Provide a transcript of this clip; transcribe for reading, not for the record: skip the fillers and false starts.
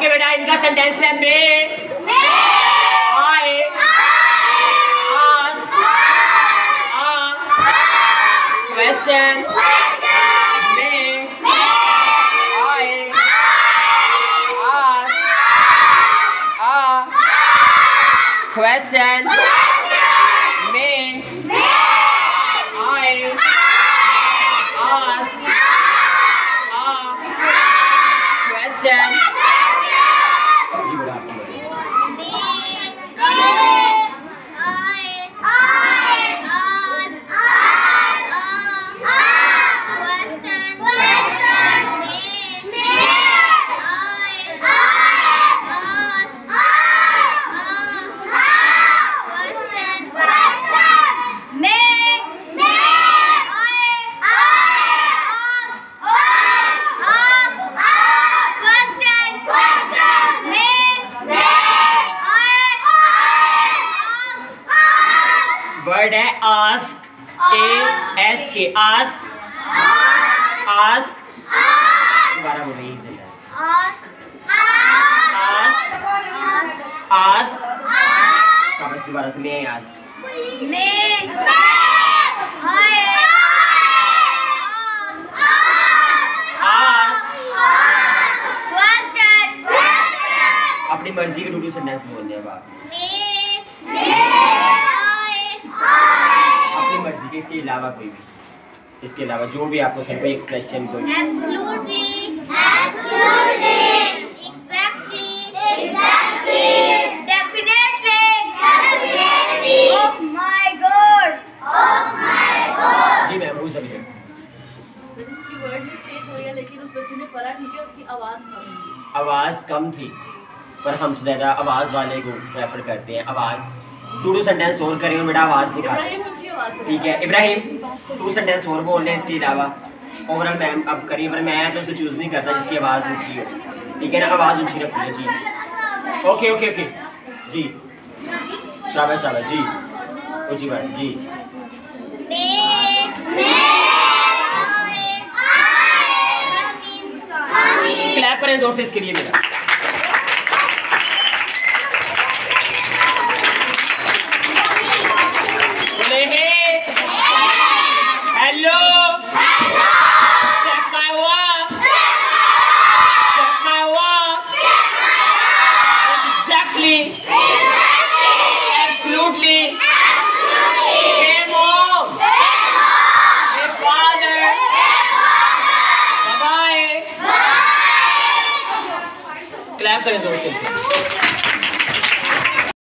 बेटा इनका सेंटेंस है may I ask a question Question. May I ask a question? Word है ask ASK ask दोबारा बोलिए इसे ask दोबारा से मैं ask अपनी मर्जी के टू सेंटेंस बोलने हैं बात अपनी मर्जी के इसके अलावा कोई भी इसके अलावा जो भी आपको सर कोई एक्सप्रेशन कोई जी मैं भूल सकती हूँ वर्ड मिस्टेक हुई है लेकिन उस बच्चे ने पढ़ा ठीक है उसकी आवाज़ कम थी पर हम तो ज़्यादा आवाज़ वाले को प्रेफर करते हैं आवाज़ टू सेंटेंस और करें बेटा आवाज़ निकाल ठीक है इब्राहिम टू सेंटेंस और बोल रहे हैं इसके अलावा ओवरऑल मैम अब करिए पर मैं तो उसे चूज़ नहीं करता जिसकी आवाज़ ऊँची हो ठीक है ना आवाज़ ऊँची रखिए जी ओके ओके ओके जी शाबाश शाबाश जी ओ जी बस जी क्लैप करें जोर से इसके लिए मेरा बोले hello check my work exactly absolutely hey mom hey father bye bye clap करें जोर से